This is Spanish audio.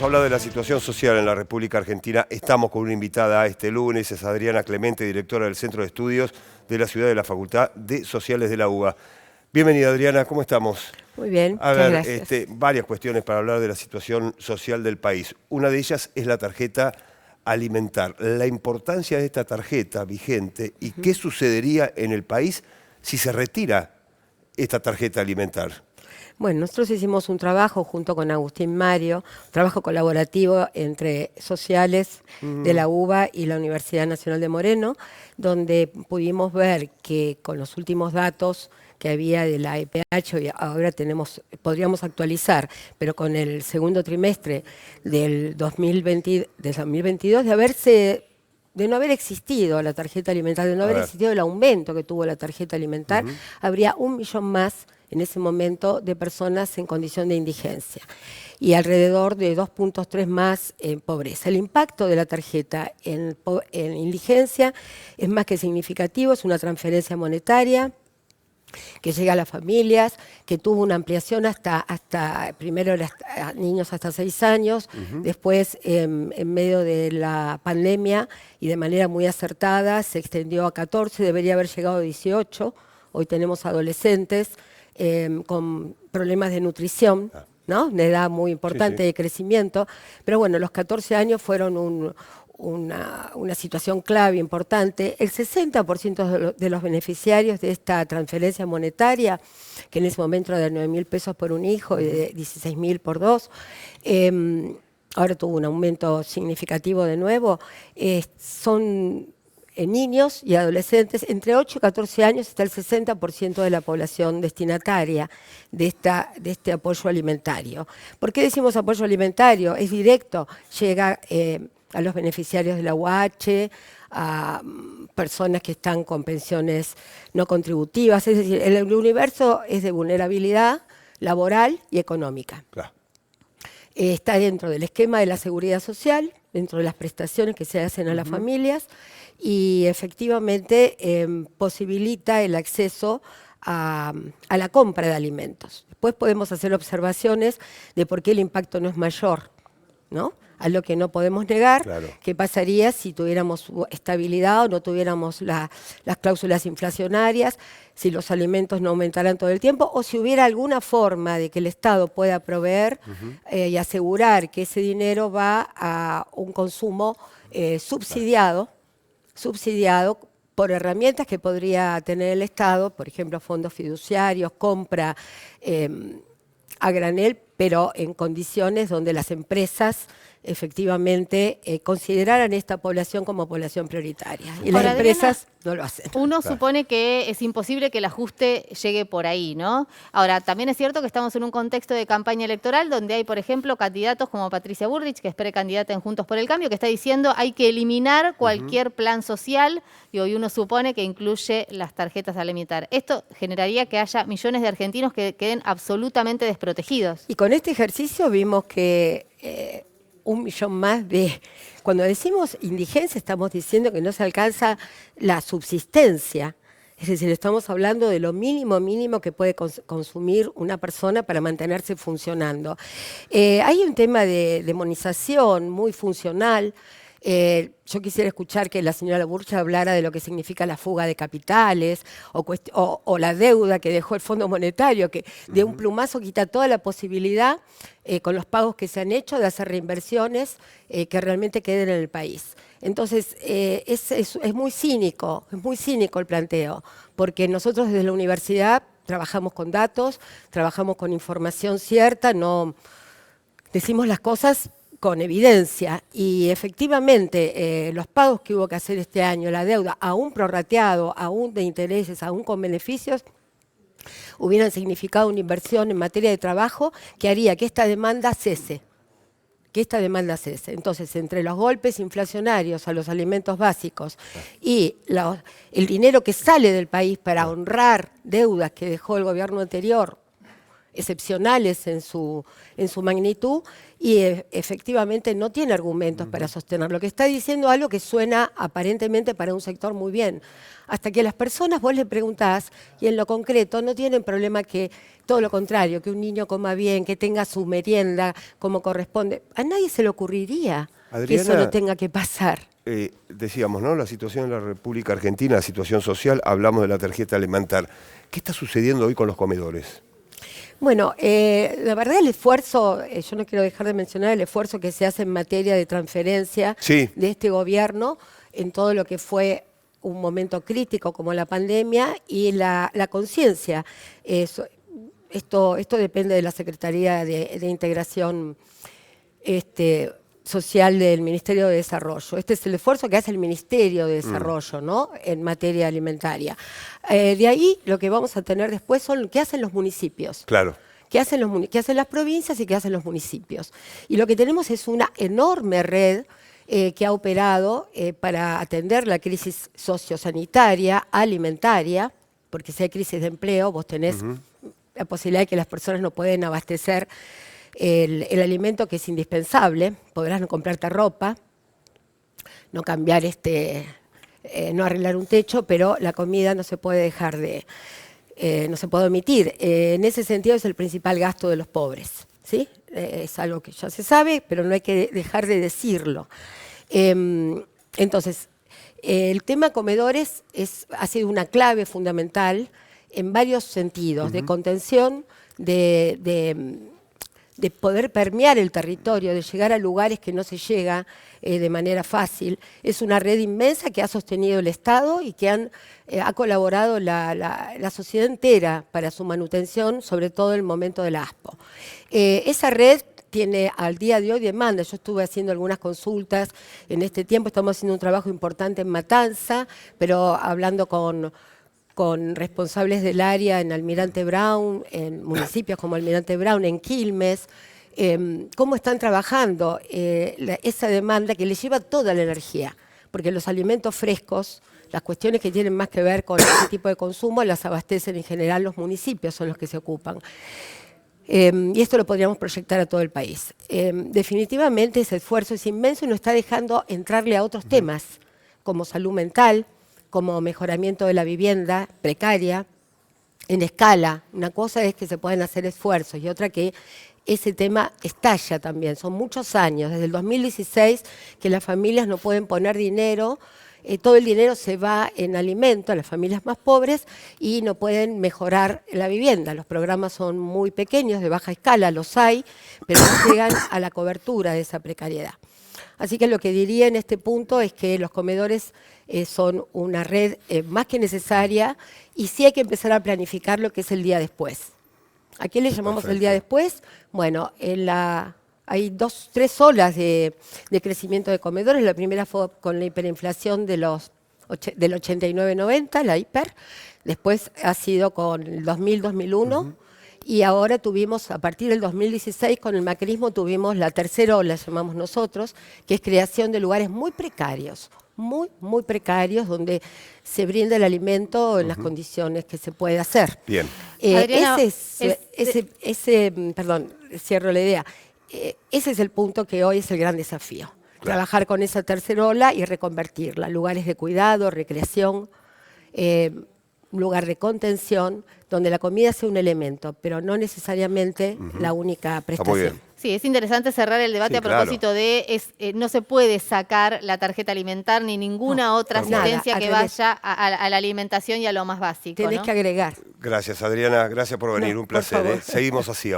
Habla de la situación social en la República Argentina. Estamos con una invitada este lunes, es Adriana Clemente, directora del Centro de Estudios de la Ciudad de la Facultad de Sociales de la UBA. Bienvenida, Adriana, ¿cómo estamos? Muy bien, A muchas ver, gracias. varias cuestiones para hablar de la situación social del país. Una de ellas es la tarjeta alimentar. La importancia de esta tarjeta vigente y qué sucedería en el país si se retira esta tarjeta alimentar. Bueno, nosotros hicimos un trabajo junto con Agustín Mario, un trabajo colaborativo entre sociales de la UBA y la Universidad Nacional de Moreno, donde pudimos ver que con los últimos datos que había de la EPH, y ahora podríamos actualizar, pero con el segundo trimestre del 2022, de no haber existido la tarjeta alimentar, de no A haber ver. existido el aumento que tuvo la tarjeta alimentar, habría 1 millón más en ese momento de personas en condición de indigencia y alrededor de 2,3 más en pobreza. El impacto de la tarjeta en indigencia es más que significativo, es una transferencia monetaria que llega a las familias, que tuvo una ampliación primero a niños hasta 6 años, después en medio de la pandemia y de manera muy acertada se extendió a 14, debería haber llegado a 18, hoy tenemos adolescentes con problemas de nutrición, ¿no? Una edad muy importante de crecimiento, pero bueno, los 14 años fueron una situación clave, importante. El 60% de los beneficiarios de esta transferencia monetaria, que en ese momento era de 9.000 pesos por un hijo y de 16.000 por dos, ahora tuvo un aumento significativo de nuevo, son niños y adolescentes, entre 8 y 14 años está el 60% de la población destinataria de este apoyo alimentario. ¿Por qué decimos apoyo alimentario? Es directo, llega a los beneficiarios de la UH, a personas que están con pensiones no contributivas, es decir, el universo es de vulnerabilidad laboral y económica. Claro. Está dentro del esquema de la seguridad social, dentro de las prestaciones que se hacen a las familias y efectivamente posibilita el acceso a la compra de alimentos. Después podemos hacer observaciones de por qué el impacto no es mayor, ¿no? A lo que no podemos negar, Claro. qué pasaría si tuviéramos estabilidad o no tuviéramos las cláusulas inflacionarias, si los alimentos no aumentaran todo el tiempo o si hubiera alguna forma de que el Estado pueda proveer y asegurar que ese dinero va a un consumo subsidiado por herramientas que podría tener el Estado, por ejemplo, fondos fiduciarios, compra a granel, pero en condiciones donde las empresas efectivamente consideraran esta población como población prioritaria. Y las Ahora, empresas no lo hacen. Uno supone que es imposible que el ajuste llegue por ahí, ¿no? Ahora, también es cierto que estamos en un contexto de campaña electoral donde hay, por ejemplo, candidatos como Patricia Bullrich, que es precandidata en Juntos por el Cambio, que está diciendo hay que eliminar cualquier plan social y hoy uno supone que incluye las tarjetas alimentarias. Esto generaría que haya millones de argentinos que queden absolutamente desprotegidos. Y con este ejercicio vimos que 1 millón más de... Cuando decimos indigencia estamos diciendo que no se alcanza la subsistencia. Es decir, estamos hablando de lo mínimo que puede consumir una persona para mantenerse funcionando. Hay un tema de demonización muy funcional. Yo quisiera escuchar que la señora Burch hablara de lo que significa la fuga de capitales o la deuda que dejó el Fondo Monetario, que de un plumazo quita toda la posibilidad, con los pagos que se han hecho, de hacer reinversiones que realmente queden en el país. Entonces, es muy cínico el planteo, porque nosotros desde la universidad trabajamos con datos, trabajamos con información cierta, no decimos las cosas con evidencia y efectivamente los pagos que hubo que hacer este año, la deuda, aún prorrateado, aún de intereses, aún con beneficios, hubieran significado una inversión en materia de trabajo que haría que esta demanda cese. Entonces, entre los golpes inflacionarios a los alimentos básicos y el dinero que sale del país para honrar deudas que dejó el gobierno anterior, excepcionales en su magnitud y efectivamente no tiene argumentos para sostenerlo. Que está diciendo algo que suena aparentemente para un sector muy bien. Hasta que las personas vos le preguntás y en lo concreto no tienen problema que todo lo contrario, que un niño coma bien, que tenga su merienda como corresponde. A nadie se le ocurriría que eso no tenga que pasar. Decíamos, ¿no? La situación en la República Argentina, la situación social, hablamos de la tarjeta alimentar. ¿Qué está sucediendo hoy con los comedores? Bueno, la verdad el esfuerzo, yo no quiero dejar de mencionar el esfuerzo que se hace en materia de transferencia de este gobierno en todo lo que fue un momento crítico como la pandemia y la conciencia. Esto depende de la Secretaría de Integración Social del Ministerio de Desarrollo. Este es el esfuerzo que hace el Ministerio de Desarrollo, ¿no? En materia alimentaria. De ahí lo que vamos a tener después son qué hacen los municipios. Claro. ¿Qué hacen las provincias y qué hacen los municipios? Y lo que tenemos es una enorme red que ha operado para atender la crisis sociosanitaria, alimentaria, porque si hay crisis de empleo, vos tenés la posibilidad de que las personas no pueden abastecer el alimento que es indispensable. Podrás no comprarte ropa, no cambiar no arreglar un techo, pero la comida no se puede dejar no se puede omitir. En ese sentido es el principal gasto de los pobres, ¿sí? Es algo que ya se sabe, pero no hay que dejar de decirlo. Entonces, el tema comedores ha sido una clave fundamental en varios sentidos, de contención, de poder permear el territorio, de llegar a lugares que no se llega de manera fácil. Es una red inmensa que ha sostenido el Estado y que ha colaborado la sociedad entera para su manutención, sobre todo en el momento del ASPO. Esa red tiene al día de hoy demanda. Yo estuve haciendo algunas consultas en este tiempo, estamos haciendo un trabajo importante en Matanza, pero hablando con responsables del área en Almirante Brown, en municipios como Almirante Brown, en Quilmes, cómo están trabajando esa demanda que les lleva toda la energía, porque los alimentos frescos, las cuestiones que tienen más que ver con ese tipo de consumo, las abastecen en general los municipios, son los que se ocupan. Y esto lo podríamos proyectar a todo el país. Definitivamente ese esfuerzo es inmenso y nos está dejando entrarle a otros temas, como salud mental, como mejoramiento de la vivienda precaria, en escala. Una cosa es que se pueden hacer esfuerzos y otra que ese tema estalla también. Son muchos años, desde el 2016, que las familias no pueden poner dinero, todo el dinero se va en alimento a las familias más pobres y no pueden mejorar la vivienda. Los programas son muy pequeños, de baja escala, los hay, pero no llegan a la cobertura de esa precariedad. Así que lo que diría en este punto es que los comedores son una red más que necesaria y sí hay que empezar a planificar lo que es el día después. ¿A qué le llamamos el día después? Bueno, hay 3 olas de crecimiento de comedores. La primera fue con la hiperinflación del 89-90, la hiper. Después ha sido con el 2000-2001. Y ahora tuvimos, a partir del 2016, con el macrismo, tuvimos la tercera ola, llamamos nosotros, que es creación de lugares muy precarios, muy precarios, donde se brinda el alimento en las condiciones que se puede hacer. Bien. Adriana, Perdón, cierro la idea. Ese es el punto que hoy es el gran desafío. Claro. Trabajar con esa tercera ola y reconvertirla. Lugares de cuidado, recreación, un lugar de contención, donde la comida sea un elemento, pero no necesariamente la única prestación. Está muy bien. Sí, es interesante cerrar el debate a propósito de no se puede sacar la tarjeta alimentar ni ninguna otra asistencia que vaya a la alimentación y a lo más básico. Tenés que agregar. Gracias, Adriana. Gracias por venir. Un placer. Seguimos así ahora.